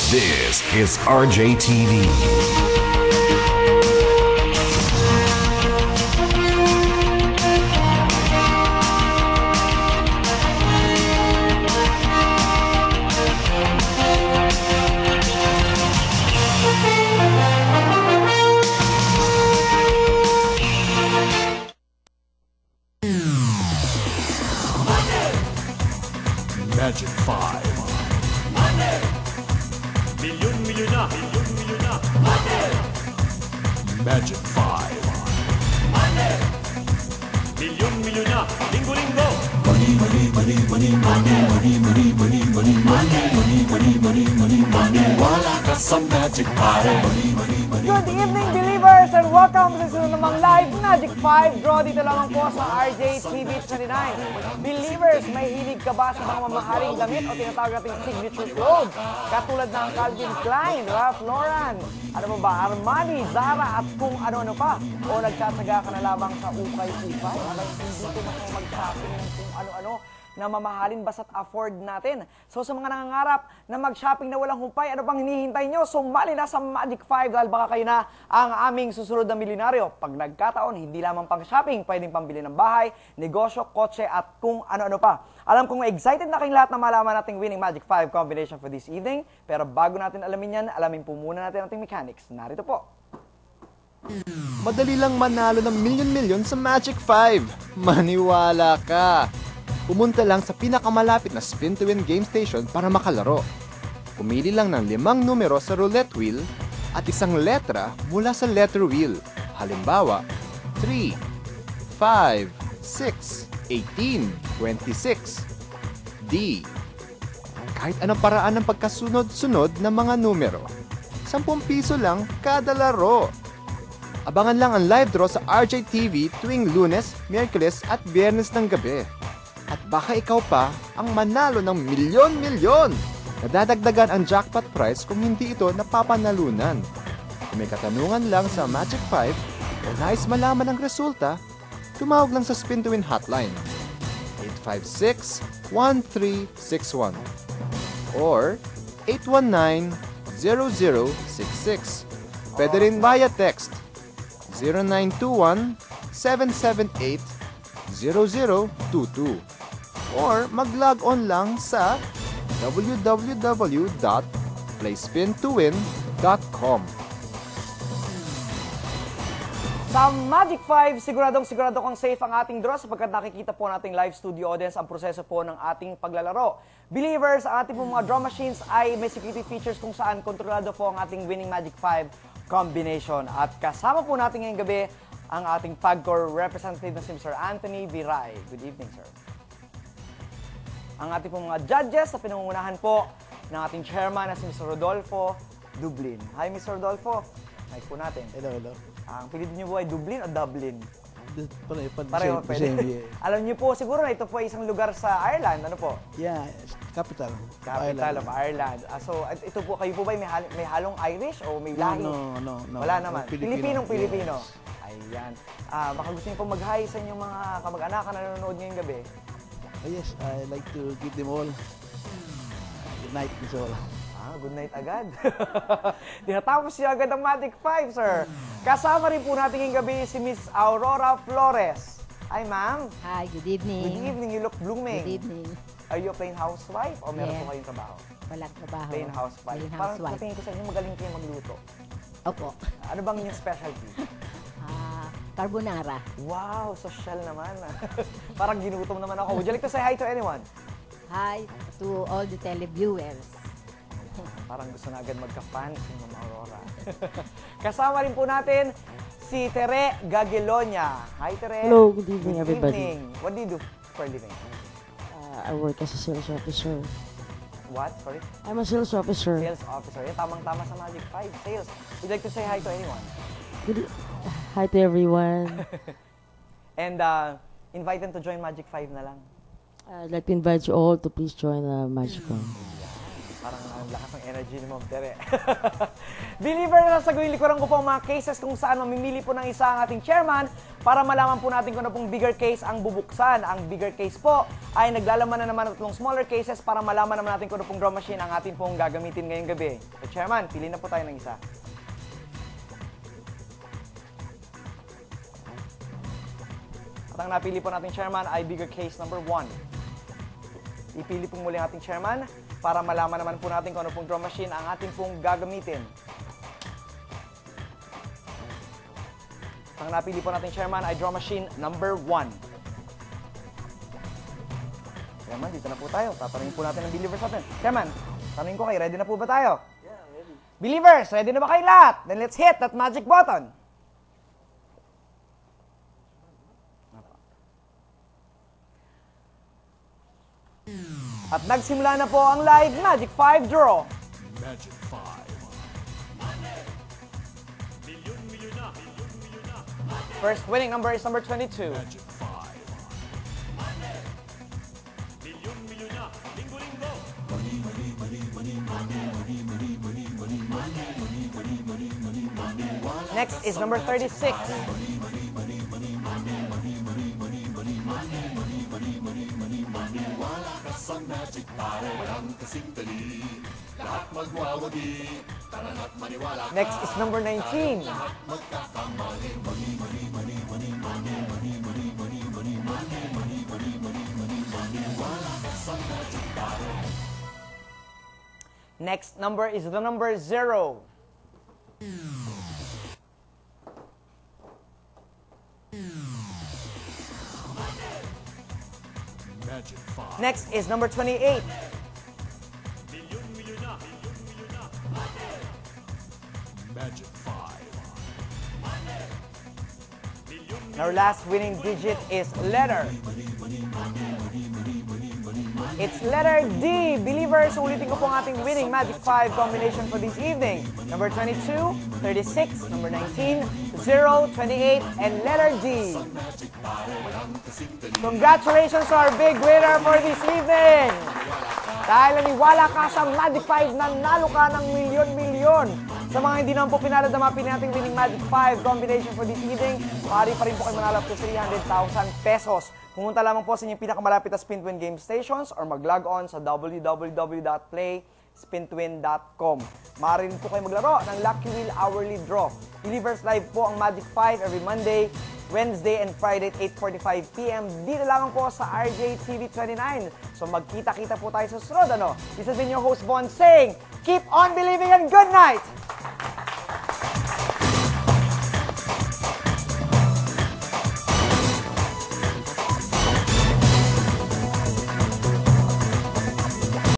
This is RJTV. Magic 5. Milyon-milyon na! Milyon-milyon na! Magic 5. Milyon-milyon na! Linggo-linggo! Wala ka sa Magic 5. Good evening, believers, and welcome sa sunod namang live Magic 5 draw dito lamang po sa RJTV 29. Believers, may hilig ka ba sa mga mamahaling damit o tinatawag nating signature clothes? Katulad ng Calvin Klein, Ralph Lauren, ano mo ba, Armani, Zara at kung ano-ano pa? O nagtataga ka na lamang sa ukay-ukay? Abay, hindi ko mag-shopping ng kung ano-ano na mamahalin basta't afford natin. So sa mga nangangarap na mag-shopping na walang humpay, ano bang hinihintay nyo? Sumali na sa Magic 5 dahil baka kayo na ang aming susunod na milyonaryo. Pag nagkataon, hindi lamang pang shopping, pwedeng pambili ng bahay, negosyo, kotse at kung ano-ano pa. Alam kong excited na kayong lahat na malaman nating winning Magic 5 combination for this evening. Pero bago natin alamin yan, alamin po muna natin ating mechanics. Narito po. Madali lang manalo ng milyon-milyon sa Magic 5. Maniwala ka! Pumunta lang sa pinakamalapit na Spin to Win game station para makalaro. Pumili lang ng 5 numero sa roulette wheel at isang letra mula sa letter wheel. Halimbawa, 3, 5, 6, 18, 26. D. Kahit anong paraan ng pagkasunod-sunod ng mga numero. 10 piso lang kada laro. Abangan lang ang live draw sa RJTV tuwing Lunes, Miyerkules at Biyernes ng gabi. At baka ikaw pa ang manalo ng milyon-milyon. Nadadagdagan ang jackpot prize kung hindi ito napapanalunan. Kung may katanungan lang sa Magic 5 o nais malaman ang resulta, tumawag lang sa Spin to Win hotline 856-1361 or 819-0066. Pwede rin via text 0921-778-0022 or mag-log on lang sa www.playspintowin.com. Sa Magic 5, sigurado kang safe ang ating draw sapagkat nakikita po nating live studio audience ang proseso po ng ating paglalaro. Believers, ang ating po mga draw machines ay may security features kung saan kontrolado po ang ating winning Magic 5 combination. At kasama po natin ngayong gabi ang ating PAGCOR representative na si Mr. Anthony Viray. Good evening, sir. Ang ating pong mga judges sa pinangungunahan po ng ating chairman na si Mr. Rodolfo Dublin. Hi, Mr. Rodolfo. Hi po natin. Hello, hello. Ang pilit niyo po ay Dublin o Dublin? Pareho, pwede. Alam niyo po, siguro na ito po ay isang lugar sa Ireland. Ano po? Yeah, capital. Capital of Ireland. So, ito po, kayo po ba may halong Irish o may lahi? No. Wala naman. Filipino. Pilipino. Ayan. Baka gusto niyo po mag-hi sa inyong mga kamag-anak na nanonood ngayong gabi. Yes, I like to give them all good night, Miss Ola. Good night agad. Tinatapos siya agad ang Magic 5, sir. Kasama rin po natin ngayong gabi si Miss Aurora Flores. Hi, ma'am. Hi, good evening. Good evening. You look blooming. Good evening. Are you a plain housewife o meron po kayong trabaho? Walang trabaho. Plain housewife. Plain Parang housewife. natingin ko sa inyo, magaling kayo magluto. Opo. Ano bang inyong specialty? Carbonara. Wow, social naman. Parang ginutom naman ako. Would you like to say hi to anyone? Hi to all the televiewers. Parang gusto na agad magka-fan si Ma'am Aurora. Kasama rin po natin si Tere Gagelonia. Hi, Tere. Hello, good evening, everybody. Good evening. What do you do for a living? I work as a sales officer. What? Sorry? I'm a sales officer. Sales officer. Yan, tamang-tama sa Magic 5. Sales. Would you like to say hi to anyone? Hi to everyone. And invite them to join Magic 5 na lang. I'd like to invite you all to please join Magic 5. Parang Ang lakas ng energy ni Ma'am Tere. Believer, sasaguhin likuran ko po ang mga cases kung saan mamimili po ng isa ang ating chairman para malaman po natin kung ano pong bigger case ang bubuksan. Ang bigger case po ay naglalaman na naman ng tatlong smaller cases para malaman naman natin kung ano pong draw machine ang ating pong gagamitin ngayong gabi. So, chairman, pili na po tayo ng isa. At ang napili po nating chairman ay bigger case number 1. Ipili po muli ang ating chairman para malaman naman po natin kung ano pong draw machine ang ating pong gagamitin. Ang napili po nating chairman ay draw machine number 1. Chairman, dito na po tayo. Tatanungin po natin ang believers natin. Chairman, tanungin ko kayo, ready na po ba tayo? Yeah, ready. Believers, ready na ba kayo lahat? Then let's hit that magic button. At nagsimula na po ang live Magic 5 draw. Magic 5. Milyon-milyon na. Milyon-milyon na. First winning number is number 22. Magic 5. Milyon-milyon na. Linggo-linggo. Next is number 36. Sa Magic 5, walang kasing dali. Lahat magwawagi. Tara na't maniwala. Next is number 19. Next number is the number 0. Magic 5. Next is number 28. Milyon-milyon na. Milyon-milyon na. Magic 5. Our last winning digit is letter. It's letter D. Believers, ulitin ko po ang ating winning Magic 5 combination for this evening. Number 22, 36, number 19, 0, 28, and letter D. Congratulations to our big winner for this evening! Dahil naniwala ka sa Magic 5, nanalo ka ng milyon-milyon. Sa mga hindi naman po pinalad na mapili nating winning Magic 5 combination for this evening, maaari pa rin po kayo manalo up to 300,000 pesos. Pumunta lamang po sa inyong pinakamalapit na Spin to Win game stations or mag-log on sa www.playspintowin.com. Maaari rin po kayo maglaro ng Lucky Wheel Hourly Draw. Delivers live po ang Magic 5 every Monday, Wednesday, and Friday at 8:45 p.m. Dito lamang po sa RJTV 29. So magkita-kita po tayo sa sunod, ano? This has been your host, Bon, saying, keep on believing and good night!